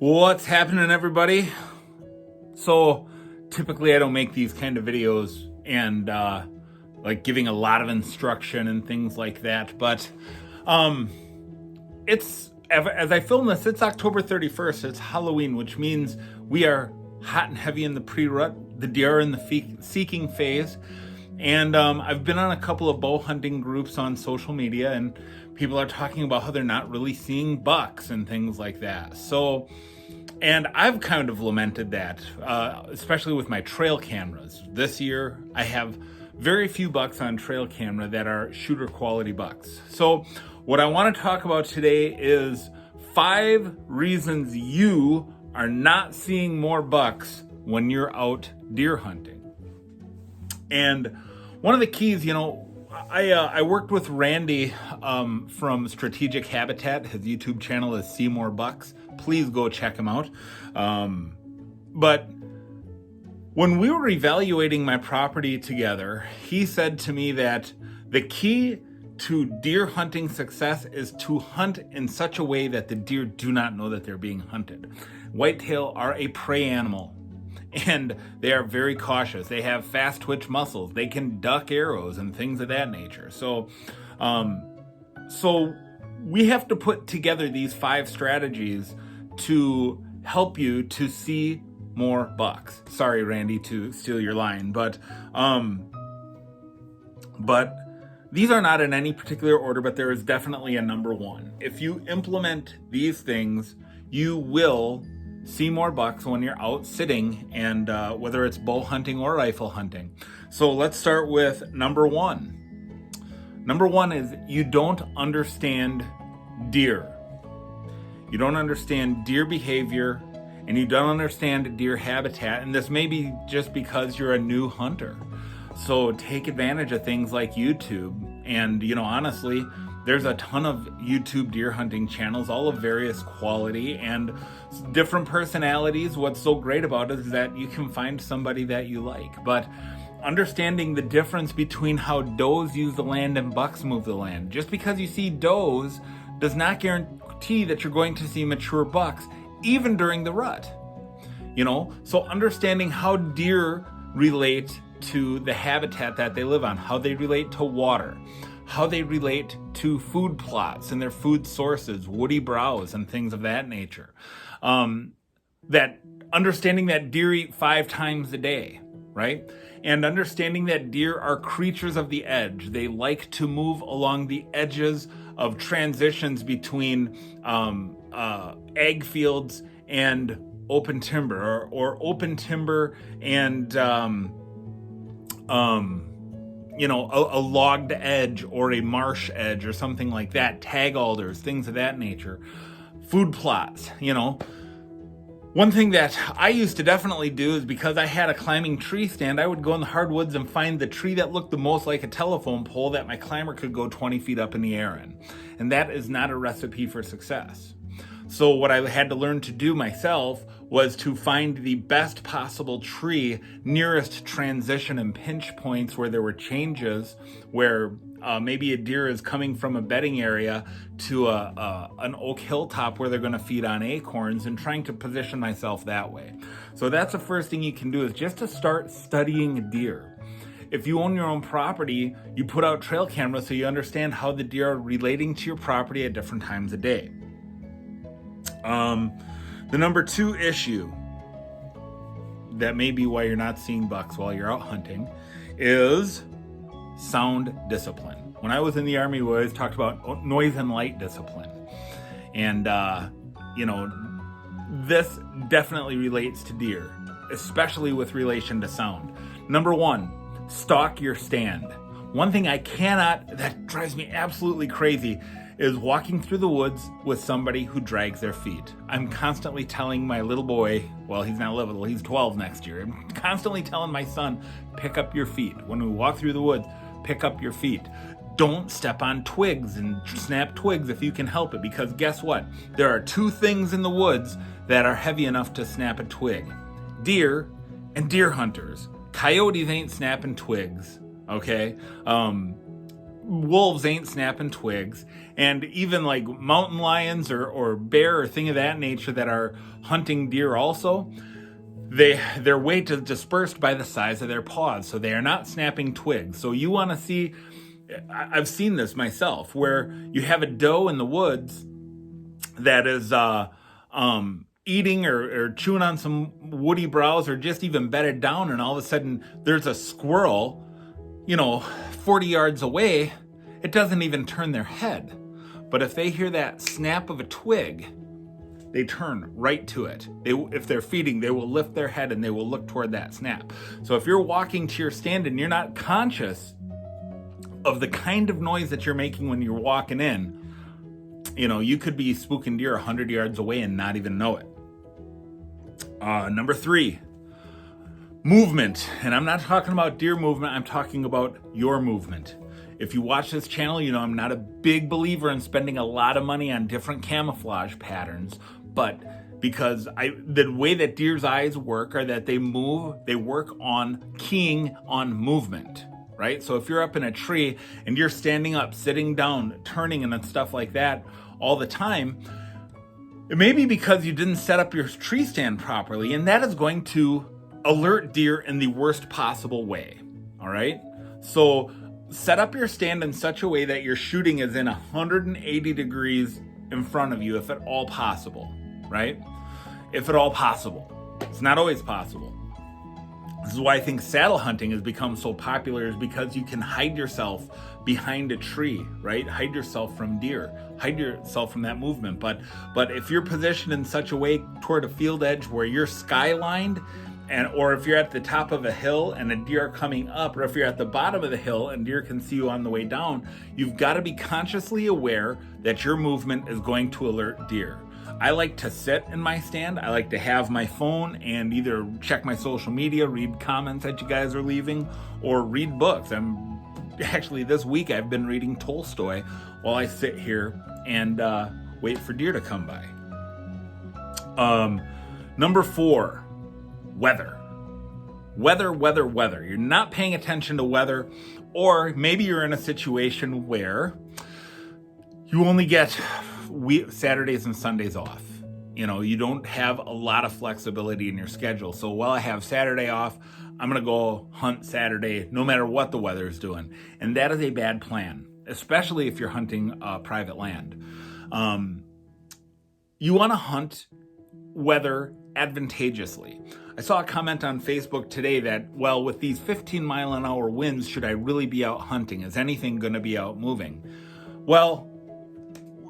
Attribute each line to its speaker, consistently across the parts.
Speaker 1: What's happening, everybody? So typically I don't make these kind of videos and like giving a lot of instruction and things like that, but it's, as I film this, it's October 31st. It's Halloween, which means we are hot and heavy in the pre-rut. The deer are in the seeking phase. And I've been on a couple of bow hunting groups on social media, and people are talking about how they're not really seeing bucks and things like that. So, and I've kind of lamented that, especially with my trail cameras. This year, I have very few bucks on trail camera that are shooter quality bucks. So what I want to talk about today is 5 reasons you are not seeing more bucks when you're out deer hunting. And one of the keys, I worked with Randy from Strategic Habitat. His YouTube channel is See More Bucks. Please go check him out. But when we were evaluating my property together, he said to me that the key to deer hunting success is to hunt in such a way that the deer do not know that they're being hunted. Whitetail are a prey animal, and they are very cautious. They have fast twitch muscles. They can duck arrows and things of that nature. So we have to put together these 5 strategies to help you to see more bucks. Sorry, Randy, to steal your line, but these are not in any particular order, but there is definitely a number 1. If you implement these things, you will see more bucks when you're out sitting, and whether it's bow hunting or rifle hunting. So let's start with number 1. Number 1 is you don't understand deer. You don't understand deer behavior, and you don't understand deer habitat, and this may be just because you're a new hunter. So take advantage of things like YouTube, and honestly, there's a ton of YouTube deer hunting channels, all of various quality and different personalities. What's so great about it is that you can find somebody that you like. But understanding the difference between how does use the land and bucks move the land. Just because you see does does not guarantee that you're going to see mature bucks, even during the rut. So understanding how deer relate to the habitat that they live on, how they relate to water, how they relate to food plots and their food sources, woody browse and things of that nature. That understanding that deer eat 5 times a day, right? And understanding that deer are creatures of the edge. They like to move along the edges of transitions between ag fields and open timber, or open timber and a logged edge or a marsh edge or something like that, tag alders, things of that nature. Food plots, One thing that I used to definitely do is, because I had a climbing tree stand, I would go in the hardwoods and find the tree that looked the most like a telephone pole that my climber could go 20 feet up in the air in. And that is not a recipe for success. So what I had to learn to do myself was to find the best possible tree nearest transition and pinch points where there were changes, where maybe a deer is coming from a bedding area to an oak hilltop where they're going to feed on acorns, and trying to position myself that way. So that's the first thing you can do, is just to start studying deer. If you own your own property, you put out trail cameras so you understand how the deer are relating to your property at different times of day. The number 2 issue that may be why you're not seeing bucks while you're out hunting is sound discipline. When I was in the Army, we always talked about noise and light discipline. And, this definitely relates to deer, especially with relation to sound. Number 1, stalk your stand. One thing that drives me absolutely crazy is walking through the woods with somebody who drags their feet. I'm constantly telling my little boy, well, he's not little, he's 12 next year. I'm constantly telling my son, pick up your feet. When we walk through the woods, pick up your feet. Don't step on twigs and snap twigs if you can help it, because guess what? There are 2 things in the woods that are heavy enough to snap a twig: deer and deer hunters. Coyotes ain't snapping twigs, okay? wolves ain't snapping twigs, and even like mountain lions or bear or thing of that nature that are hunting deer also, their weight is dispersed by the size of their paws, so they are not snapping twigs. So you want to see, I've seen this myself, where you have a doe in the woods that is eating or chewing on some woody browse or just even bedded down, and all of a sudden there's a squirrel, 40 yards away. It doesn't even turn their head. But if they hear that snap of a twig, they turn right to it. If they're feeding, they will lift their head and they will look toward that snap. So if you're walking to your stand and you're not conscious of the kind of noise that you're making when you're walking in, you could be spooking deer 100 yards away and not even know it. Number 3, movement. And I'm not talking about deer movement, I'm talking about your movement. If you watch this channel, I'm not a big believer in spending a lot of money on different camouflage patterns, but because the way that deer's eyes work are that they work on keying on movement, right? So if you're up in a tree and you're standing up, sitting down, turning and stuff like that all the time, it may be because you didn't set up your tree stand properly, and that is going to alert deer in the worst possible way, all right? So set up your stand in such a way that your shooting is in 180 degrees in front of you, if at all possible, right? If at all possible. It's not always possible. This is why I think saddle hunting has become so popular, is because you can hide yourself behind a tree, right? Hide yourself from deer, hide yourself from that movement. But if you're positioned in such a way toward a field edge where you're skylined, or if you're at the top of a hill and a deer are coming up, or if you're at the bottom of the hill and deer can see you on the way down, you've got to be consciously aware that your movement is going to alert deer. I like to sit in my stand. I like to have my phone and either check my social media, read comments that you guys are leaving, or read books. Actually, this week I've been reading Tolstoy while I sit here and wait for deer to come by. Number 4, weather. Weather. You're not paying attention to weather, or maybe you're in a situation where you only get Saturdays and Sundays off. You don't have a lot of flexibility in your schedule. So while I have Saturday off, I'm going to go hunt Saturday no matter what the weather is doing. And that is a bad plan, especially if you're hunting private land. You want to hunt weather advantageously. I saw a comment on Facebook today that, well, with these 15-mile-an-hour winds, should I really be out hunting? Is anything going to be out moving? Well,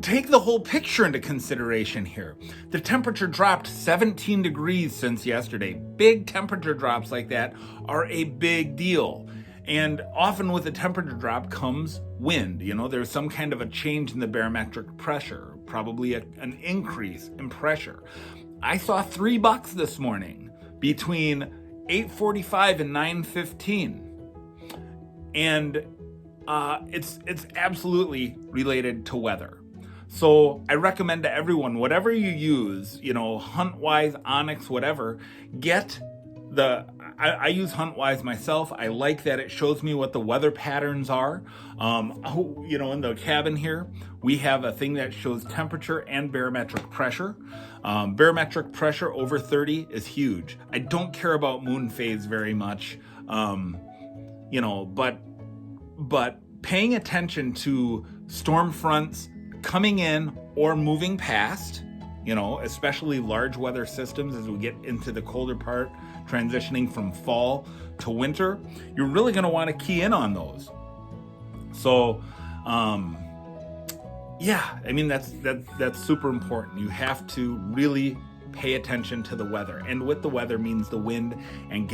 Speaker 1: take the whole picture into consideration here. The temperature dropped 17 degrees since yesterday. Big temperature drops like that are a big deal. And often with a temperature drop comes wind. There's some kind of a change in the barometric pressure, probably an increase in pressure. I saw 3 bucks this morning between 8:45 and 9:15. And it's absolutely related to weather. So I recommend to everyone, whatever you use, HuntWise, Onyx, whatever, I use HuntWise myself. I like that it shows me what the weather patterns are. In the cabin here, we have a thing that shows temperature and barometric pressure. Barometric pressure over 30 is huge. I don't care about moon phase very much, but paying attention to storm fronts coming in or moving past, especially large weather systems as we get into the colder part, transitioning from fall to winter, you're really going to want to key in on those. So, that's super important. You have to really pay attention to the weather. And with the weather means the wind and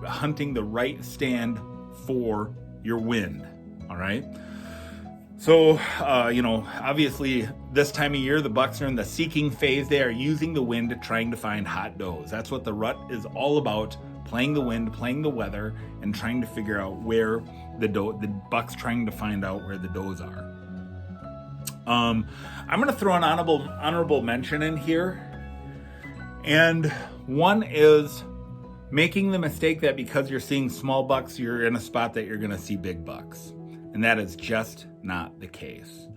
Speaker 1: hunting the right stand for your wind. All right. So, obviously this time of year, the bucks are in the seeking phase. They are using the wind, trying to find hot does. That's what the rut is all about. Playing the wind, playing the weather, and trying to figure out where the bucks trying to find out where the does are. I'm going to throw an honorable mention in here. And one is making the mistake that because you're seeing small bucks, you're in a spot that you're going to see big bucks. And that is just not the case.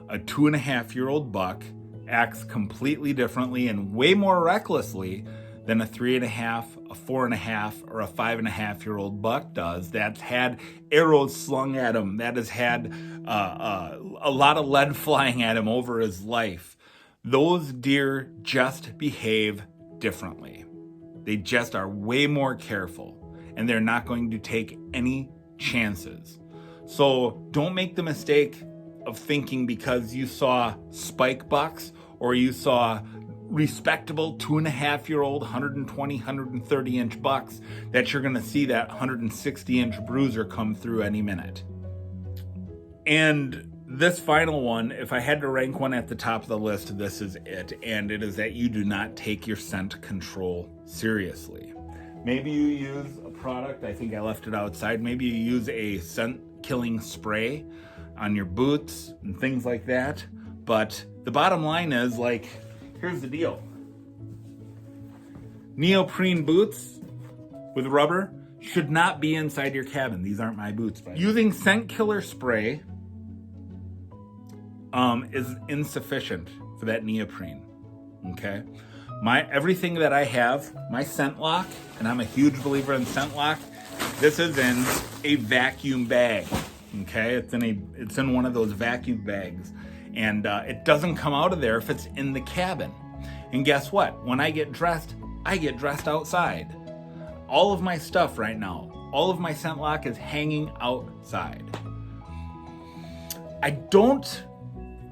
Speaker 1: A 2.5-year-old buck acts completely differently and way more recklessly than a 3.5, a 4.5, or a 5.5-year-old buck does that's had arrows slung at him, that has had a lot of lead flying at him over his life. Those deer just behave differently. They just are way more careful, and they're not going to take any chances. So don't make the mistake of thinking because you saw spike bucks or you saw respectable 2.5-year-old 120, 130 inch bucks that you're going to see that 160 inch bruiser come through any minute. And this final one, if I had to rank one at the top of the list, this is it. And it is that you do not take your scent control seriously. Maybe you use a product, I think I left it outside. Maybe you use a scent killing spray on your boots and things like that. But the bottom line is, like, here's the deal. Neoprene boots with rubber should not be inside your cabin. These aren't my boots, by the way. Using scent killer spray is insufficient for that neoprene, okay? Everything that I have, my scent lock, and I'm a huge believer in scent lock, this is in a vacuum bag, okay? It's in one of those vacuum bags, and it doesn't come out of there if it's in the cabin. And guess what? When I get dressed outside. All of my stuff right now, all of my scent lock is hanging outside. I don't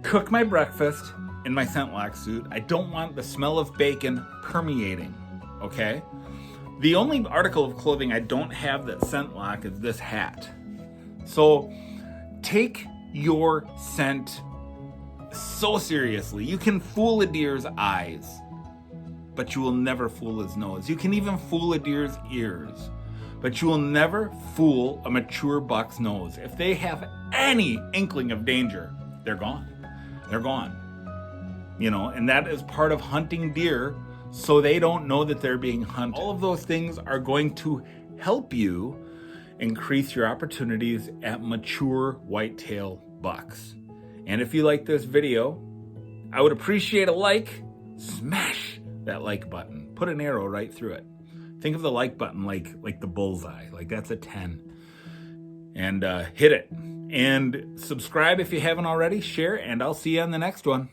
Speaker 1: cook my breakfast in my scent lock suit. I don't want the smell of bacon permeating, okay? The only article of clothing I don't have that scent lock is this hat. So take your scent so seriously. You can fool a deer's eyes, but you will never fool his nose. You can even fool a deer's ears, but you will never fool a mature buck's nose. If they have any inkling of danger, they're gone. They're gone. You know, and that is part of hunting deer, so they don't know that they're being hunted. All of those things are going to help you increase your opportunities at mature whitetail bucks. And if you like this video, I would appreciate a like. Smash that like button. Put an arrow right through it. Think of the like button like the bullseye, like that's a 10. And hit it. And subscribe if you haven't already, share, and I'll see you on the next one.